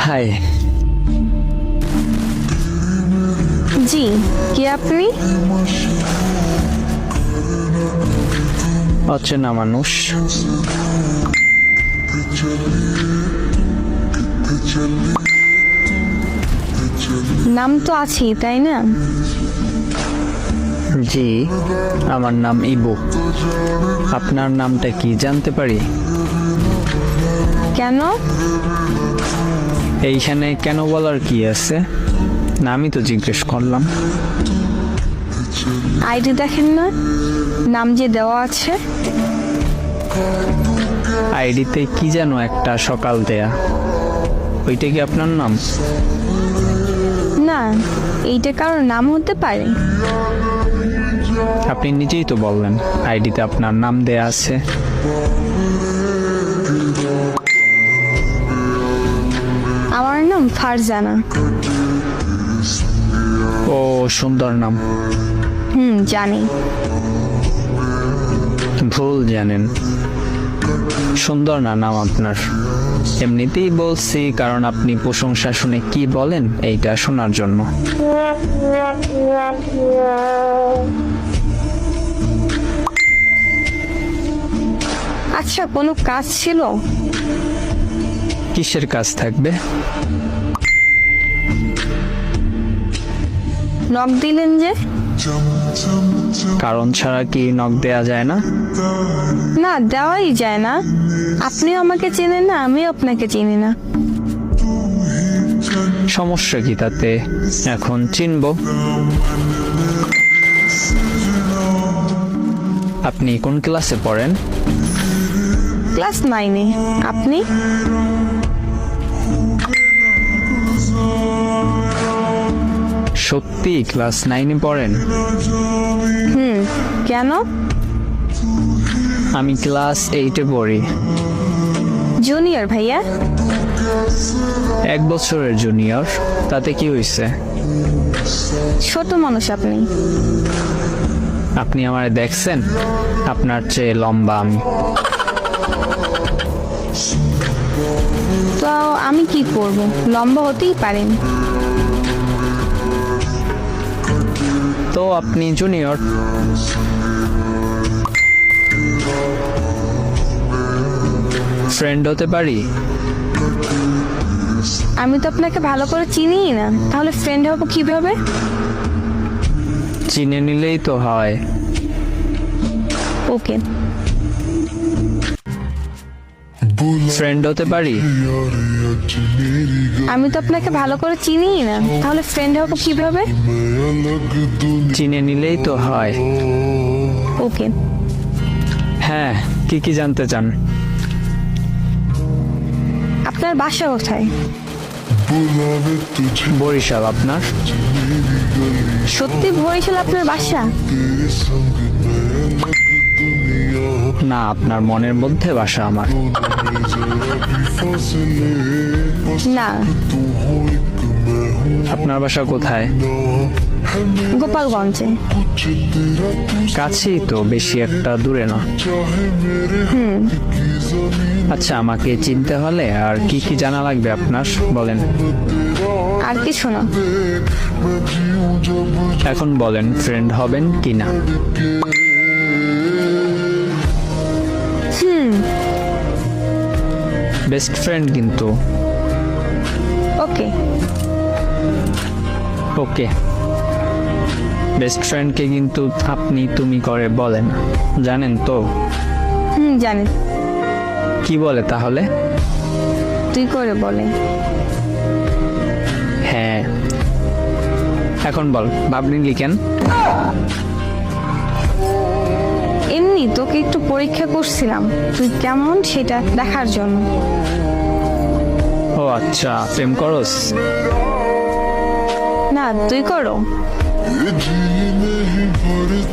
High. জি, কে আপনি? অচেনা মানুষ। নাম তো আছে তাই না? জি, আমার নাম ইবু। আপনার নামটা কি জানতে পারি? কেন? এইখানে কেন বলার কি আছে? না, আমি তো জিজ্ঞেস করলাম। আইডি দেখেন না, নাম যে দেওয়া আছে। আইডিতে কি যেন একটা সকাল দেয়া, ওইটা কি আপনার নাম? না, এইটা কারোর নাম হতে পারে। আপনি নিজেই তো বললেন আইডিতে আপনার নাম দেয়া আছে। আমার নাম ফারজানা। ও, সুন্দর নাম। জানি। ভুল জানেন, সুন্দর না নাম আপনার। এমনিতেই বলছি, কারণ আপনি প্রশংসা শুনে কি বলেন এইটা শোনার জন্য। আচ্ছা, কোনো কাজ ছিল? কিসের কাজ থাকবে? নক দিলেন যে? কারণ ছাড়া কি নক দেয়া যায় না? না, দেওয়াই যায় না। আপনিও আমাকে চেনেন না, আমিও আপনাকে চিনি না। সমস্যা কি তাতে? এখন চিনবো। আপনি কোন ক্লাসে পড়েন? ক্লাস 9-এ। আপনি? সত্যি ক্লাস 9-এ পড়েন? কেন? আমি ক্লাস 8-এ পড়ি। জুনিয়র ভাইয়া। 1 বছরের জুনিয়র, তাতে কি হয়েছে? ছোট মানুষ আপনি। আপনি আমারে দেখছেন? আপনার চেয়ে লম্বা আমি। তো আমি কি করব? লম্বা হতেই পারেন। তো আপনি জুনিয়র। ফ্রেন্ড হতে পারি? আমি তো আপনাকে ভালো করে চিনিই না, তাহলে ফ্রেন্ড হব কিভাবে? চিনে নিলেই তো হয়। ওকে। ফ্রেন্ড হতে পারি? আমি তো আপনাকে ভালো করে চিনিই না, তাহলে ফ্রেন্ড হব কিভাবে? চিনে নিলেই তো হয়। ওকে। হ্যাঁ, কি কি জানতে চান? আপনার বাসা কোথায়? বরিশাল। আপনার? সত্যি বরিশাল আপনার বাসা? না, আপনার মনের মধ্যে বাসা আমার। না। আপনার বাসা কোথায়? গোপালগঞ্জে। কাছেই তো, বেশি একটা দূরে না। আচ্ছা, আমাকে চিনতে হলে আর কি কি জানা লাগবে আপনার, বলেন। আর কিছু না। এখন বলেন, ফ্রেন্ড হবেন কি না? বেস্ট ফ্রেন্ড কিন্তু। ওকে। ওকে। বেস্ট ফ্রেন্ডকে কিন্তু আপনি তুমি করে বলেন, জানেন তো? জানি। কি বলে তাহলে? তুই করে বলে। হ্যাঁ। এখন বল, ভাবলি লিখেন। এমনি তোকে একটু পরীক্ষা করছিলাম তুই কেমন সেটা দেখার জন্য। ও আচ্ছা, প্রেম করস? না, তুই করো।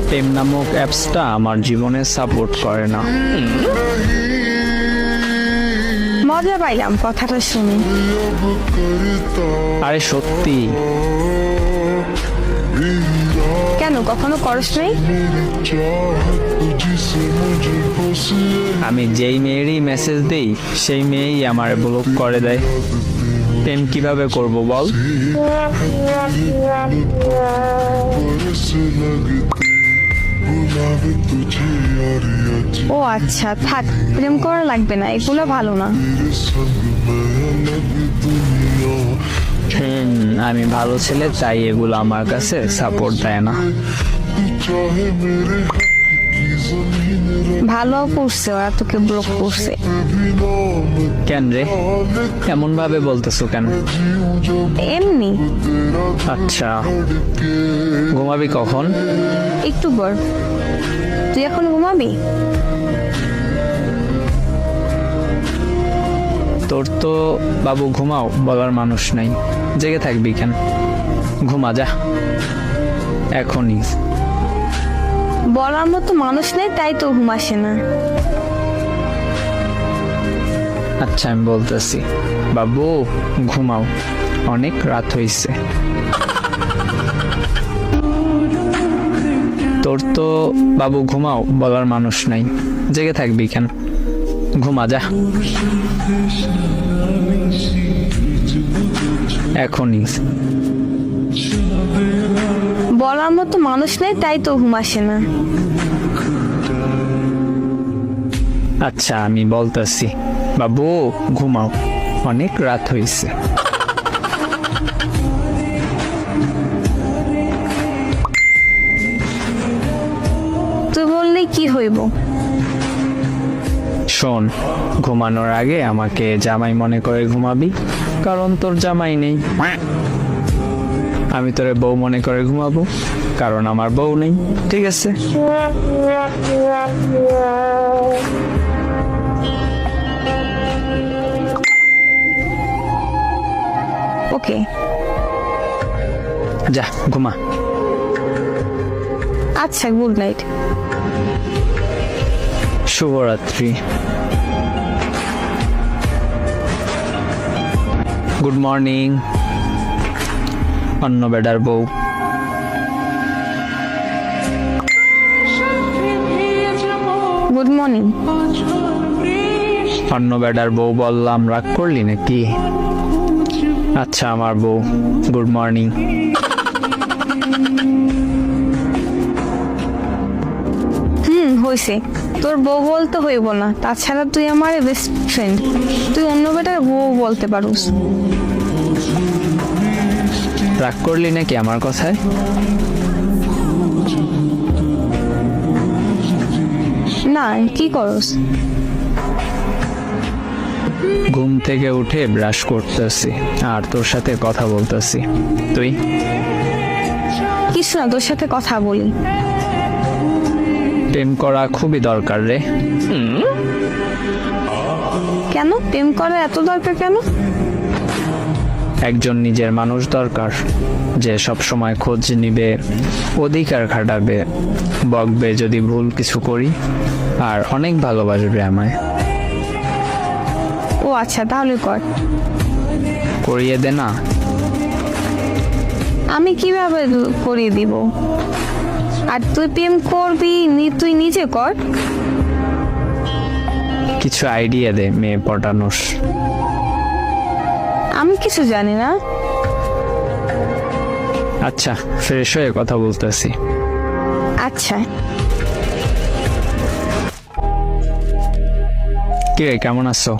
প্রেম নামক অ্যাপসটা আমার জীবনে সাপোর্ট করে না। মজা পাইলাম কথাটা শুনে। আরে সত্যি। কেন, কখনো করস নাই? আমি যেই মেয়েরই মেসেজ দেই সেই মেয়েই আমার ব্লক করে দেয়। প্রেম কিভাবে করব বল? ও আচ্ছা, থাক, প্রেম করা লাগবে না, এগুলো ভালো না। আমি ভালো ছেলে, তাই এগুলো আমার কাছে সাপোর্ট দেয় না। ভালো করছে, ওরা তোকে ব্লক করছে। কেন রে, এমন ভাবে বলতেছো কেন? এমনি। আচ্ছা, ঘুমাবি কখন? একটু পর। তুই এখন ঘুমাবি? তোর তো বাবু ঘুমাও বলার মানুষ নাই, জেগে থাকবি কেন? ঘুমা যা এখনই। বলার মতো মানুষ নেই, তাই তো ঘুম আসে না। আচ্ছা, আমি বলতেছি, বাবু ঘুমাও, অনেক রাত হইছে। তোর তো বাবু ঘুমাও বলার মানুষ নাই, জেগে থাকবি কেন? ঘুমা যা এখনই। বলার মতো মানুষ নেই, তাই তো ঘুম আসে না। আচ্ছা, আমি বলতেছি, বাবু ঘুমাও, অনেক রাত হইছে। তুই বললে কি হইব? শোন, ঘুমানোর আগে আমাকে জামাই মনে করে ঘুমাবি, কারণ তোর জামাই নেই। আমি তোরে বউ মনে করে ঘুমাবো, কারণ আমার বউ নেই। ঠিক আছে? ওকে। যা ঘুমা। আচ্ছা, গুড নাইট। শুভরাত্রি। গুড মর্নিং অন্য বেডার বউ। Good morning. অন্য বেডার বউ বললাম, রাগ করলি নাকি? আচ্ছা, আমার বউ। Good morning. হয়েছে, তোর বউ বলতে হইব না, তাছাড়া তুই আমার বেস্ট ফ্রেন্ড, তুই অন্য বেটার বউ বলতে পারুস। রাগ করলি নাকি আমার কথায়? না, কি করস? ঘুম থেকে উঠে ব্রাশ করতেছি আর তোর সাথে কথা বলতেছি। তুই? কিছু না, তোর সাথে কথা বলি। প্রেম করা খুবই দরকার রে। কেন প্রেম করা এত দরকার কেন? একজন নিজের মানুষ দরকার, যে সব সময় খোঁজ নিবে, অধিকার খাটাবে, বকবে যদি ভুল কিছু করি, আর অনেক ভালোবাসবে আমায়। ও আচ্ছা, তাহলে কর। করিয়ে দে না। আমি কিভাবে করিয়ে দিব? আর তুই প্রেম করবি, তুই নিজে কর। কিছু আইডিয়া দে মেয়ে পটানোর। আমি কিছু জানি না। আচ্ছা, ফ্রেশ হয়ে কথা বলতেছি। আচ্ছা। কি রে, কেমন আছো?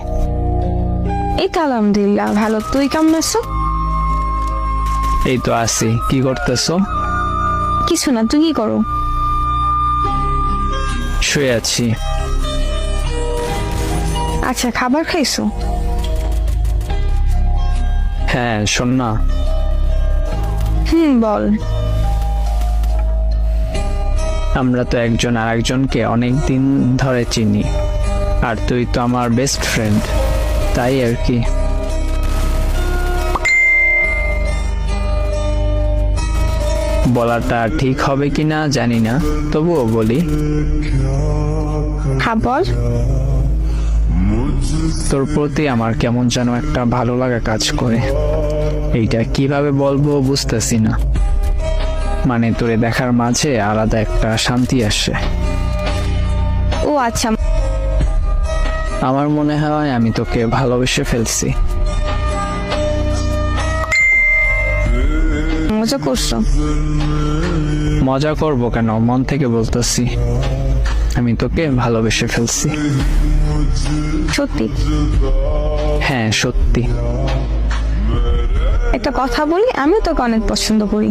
এই তো আলহামদুলিল্লাহ ভালো, তুই কেমন আছো? এই তো আছি। কি করতেছো? কিছু না, তুই কি করো? শুয়ে আছি। আচ্ছা, খাবার খাইছো? হ্যাঁ, শোন না, বল। আমরা তো একজন আরেকজনকে অনেক দিন ধরে চিনি, আর তুই তো আমার বেস্ট ফ্রেন্ড, তাই আর কি। বলাটা ঠিক হবে কিনা জানি না, তবুও বলি। হ্যাঁ বল। তোর প্রতি আমার কেমন যেন একটা ভালো লাগা কাজ করে। এইটা কিভাবে বলবো বুঝতেছি না। মানে তোরে দেখার মাঝে আলাদা একটা শান্তি আসে। ও আচ্ছা। আমার মনে হয় আমি তোকে ভালোবেসে ফেলছি। মজা করছো? মজা করব কেন, মন থেকে বলতেছি আমি তোকে ভালোবেসে ফেলছি। সত্যি? হ্যাঁ সত্যি। একটা কথা বলি, আমি তোকে অনেক পছন্দ করি,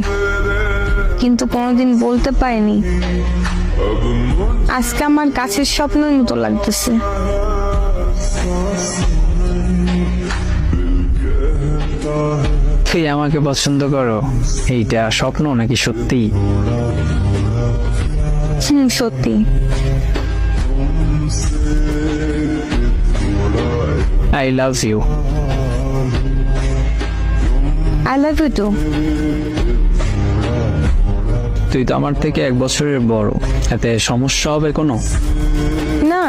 কিন্তু কোনোদিন বলতে পারিনি। আজকে আমার কাছের স্বপ্নের মতো লাগতেছে। তুই আমাকে পছন্দ করো, এইটা স্বপ্ন নাকি সত্যি? সত্যি। I love you. I love you too. তুই তো আমার থেকে 1 বছরের বড়, এতে সমস্যা হবে কোনো? না।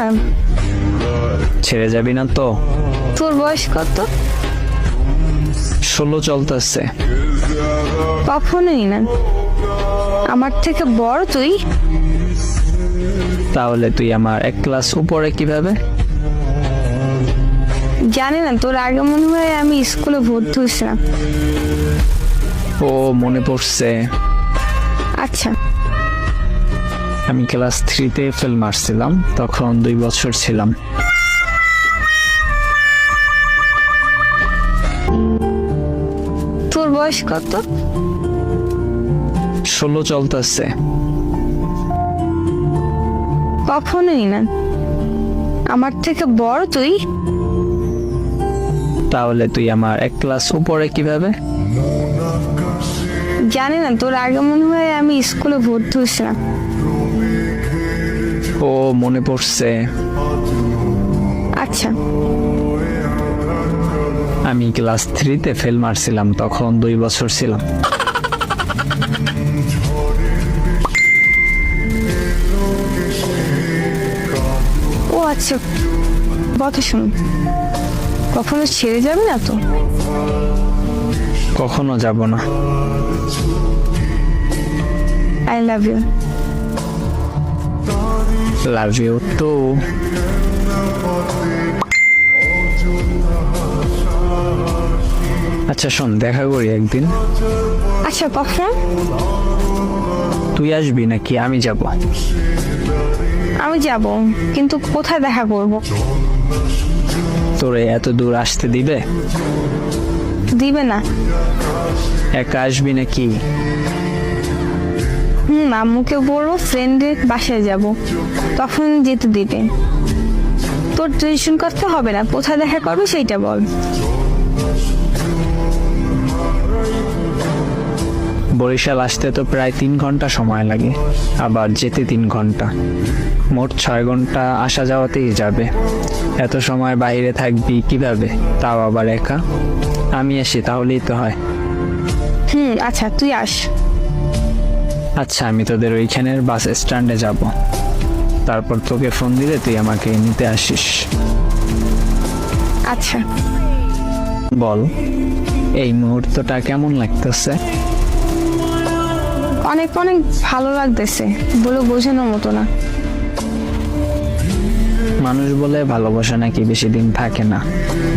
ছেড়ে যাবি না তো? তোর বয়স কত? 16 চলতেছে। কখনোই না। আমার থেকে বড় তুই। তাহলে তুই আমার 1 ক্লাস উপরে কিভাবে? জানি না, তোর আগে মনে হয় আমি স্কুলে ভর্তি হয়েছিলাম। ও মনে পড়ছে। আচ্ছা। আমি ক্লাস 3-তে ফেল মারছিলাম, তখন 2 বছর ছিলাম। তোর বয়স কত? 16 চলতেছে। কখনোই না। আমার থেকে বড় তুই। তাহলে তুই আমার 1 ক্লাস উপরে কিভাবে? জানি না, তোর আগে মনে হয় আমি স্কুলে ভর্তি হয়েছিলাম। ও মনে পড়ছে। আচ্ছা। আমি ক্লাস 3-তে ফেল মারছিলাম, তখন 2 বছর ছিলাম। ও আচ্ছা, কথা শুন, কখনো ছেড়ে যাবে না তো? কখনো যাব না। I love you. Love you too. আচ্ছা শোন, দেখা করি একদিন। আচ্ছা, কখন? তুই আসবি নাকি আমি যাব? আমি যাব, কিন্তু কোথায় দেখা করব? তোরে এত দূর আসতে দিবে? দিবে না। একা আসবি নাকি? আম্মুকে বলবো ফ্রেন্ডের বাসায় যাব, তখন যেতে দিবে। তোর টেনশন করতে হবে না, কোথায় দেখা করবে সেইটা বল। বরিশাল আসতে তো প্রায় 3 ঘন্টা সময় লাগে, আবার যেতে 3 ঘন্টা, মোট 6 ঘন্টা আসা যাওয়াতেই যাবে। এত সময় বাইরে থাকবি কিভাবে, তাও আবার একা? আমি আসি তাহলেই তো হয়। আচ্ছা, তুই আস। আচ্ছা, আমি তোদের ওইখানের বাস স্ট্যান্ডে যাব, তারপর তোকে ফোন দিলে তুই আমাকে নিতে আসিস। আচ্ছা। বল, এই মুহূর্তটা কেমন লাগতেছে? অনেক অনেক ভালো লাগতেছে, বলে বোঝানোর মতো না। মানুষ বলে ভালোবাসা নাকি বেশি দিন থাকে না,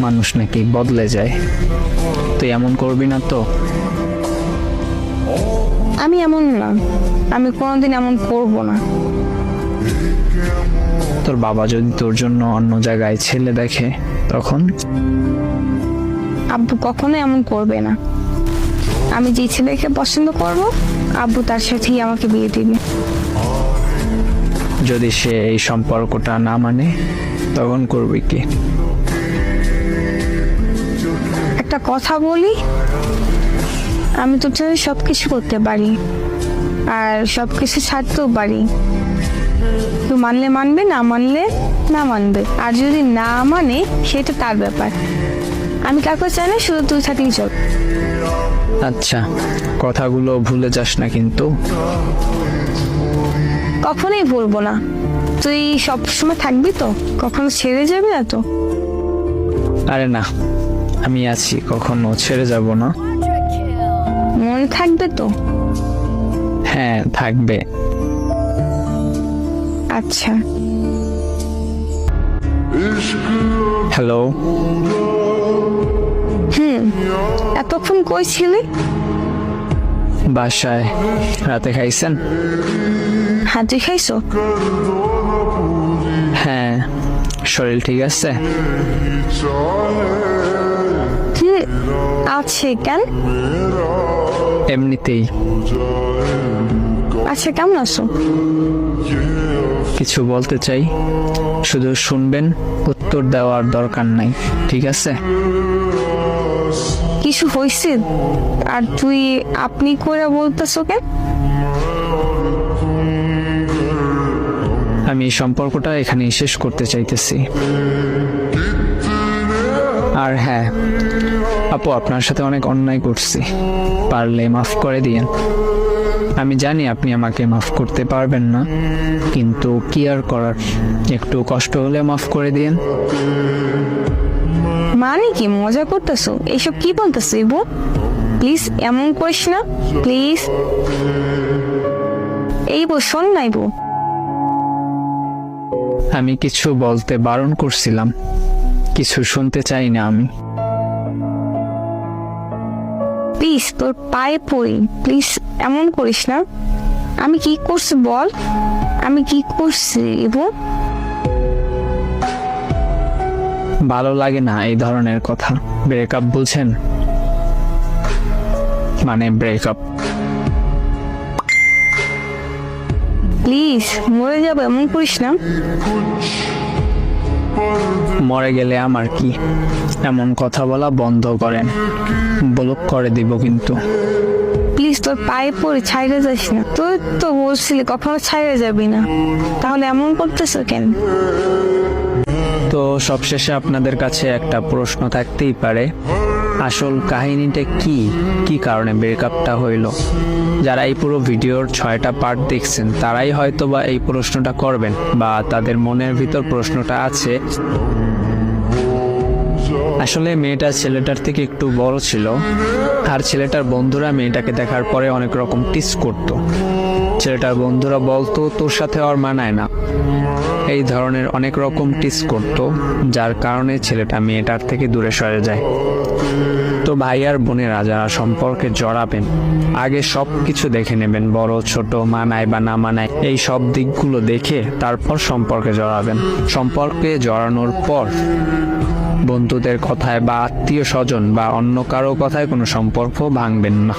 মানুষ নাকি বদলে যায়। তুই এমন করবি না তো? আমি এমন না, আমি কোনোদিন এমন করব না। তোর বাবা যদি তোর জন্য অন্য জায়গায় ছেলে দেখে তখন? আব্বু কখনো এমন করবে না। আমি যে ছেলেকে পছন্দ করব, আব্বু তার সাথেই আমাকে বিয়ে দিবে। যদি সে এই সম্পর্কটা না মানে তখন করবি কি? একটা কথা বলি, আমি তোর জন্য সবকিছু করতে পারি, আর সবকিছু ছাড়তেও পারি। তুই মানলে মানবে, না মানলে না মানবে। আর যদি না মানে সেটা তার ব্যাপার। আমি কাউকে চাই না, শুধু তুই থাকলেই চল। আচ্ছা, কথাগুলো ভুলে যাস না কিন্তু। কখনোই বলবো না। তুই সবসময় থাকবি তো? কখনো ছেড়ে যাবি না তো? আরে না, আমি আছি, কখনো ছেড়ে যাব না। মনে থাকবে তো? হ্যাঁ থাকবে। আচ্ছা। হ্যালো। এতক্ষণ কই ছিলি? বাসায় রাতে খাইছেন? হ্যাঁ, তুই খাইছো? হ্যাঁ, শরীর ঠিক আছে? কি আছে কেন? এমনিতেই। আচ্ছা, কেমন আছো? কিছু বলতে চাই, শুধু শুনবেন, উত্তর দেওয়ার দরকার নাই, ঠিক আছে? কিছু হয়েছে আর তুই আপনি করে বলতেছো কেন? আমি এই সম্পর্কটা এখানেই শেষ করতে চাইতেছি। আর হ্যাঁ আপু, আপনার সাথে অনেক অন্যায় করছি, পারলে মাফ করে দিয়েন। আমি জানি আপনি আমাকে মাফ করতে পারবেন না, কিন্তু কি আর করার, একটু কষ্ট হলে মাফ করে দিয়েন। মানে কি মজা করতেছো? এইসব কি বলতেছো ইবু? প্লিজ এমন করিস না, প্লিজ। এই বউ, শোন না ইবু। আমি কিছু বলতে বারণ করছিলাম, কিছু শুনতে চাই না আমি। প্লিজ, তোর পায়ে পড়ি, প্লিজ এমন করিস না। আমি কি করছি বল? আমি কি করছি ইবু? ভালো লাগে না এই ধরনের কথা। ব্রেকআপ বলছেন, মানে ব্রেকআপ। প্লিজ, মরে যাবো, এমন করিস না। মরে গেলে আমার কি? এমন কথা বলা বন্ধ করেন, ব্লক করে দিব কিন্তু। প্লিজ, তোর পায়ে পড়ে ছাইড়ে যাস না। তুই তো বলছিলি কখনো ছাইড়ে যাবি না, তাহলে এমন করতেছো কেন? তো সবশেষে আপনাদের কাছে একটা প্রশ্ন থাকতেই পারে, আসল কাহিনীটা কি, কি কারণে ব্রেকআপটা হইল? যারা এই পুরো ভিডিওর 6টা পার্ট দেখছেন তারাই হয়তো বা এই প্রশ্নটা করবেন, বা তাদের মনের ভিতর প্রশ্নটা আছে। আসলে মেয়েটা ছেলেটার থেকে একটু বড় ছিল, আর ছেলেটার বন্ধুরা মেয়েটাকে দেখার পরে অনেক রকম টিস করতো। ছেলেটার বন্ধুরা বলতো তোর সাথে আর মানায় না, এই ধরনের অনেক রকম টিস করতো, যার কারণে ছেলেটা মেয়েটার থেকে দূরে সরে যায়। তো ভাই আর বোনেরা যারা সম্পর্কে জড়াবেন, আগে সব কিছু দেখে নেবেন, বড় ছোট, মানায় বা না মানায়, এই সব দিকগুলো দেখে তারপর সম্পর্কে জড়াবেন। সম্পর্কে জড়ানোর পর বন্ধুদের কথায় বা আত্মীয় স্বজন বা অন্য কারো কথায় কোনো সম্পর্ক ভাঙবেন না।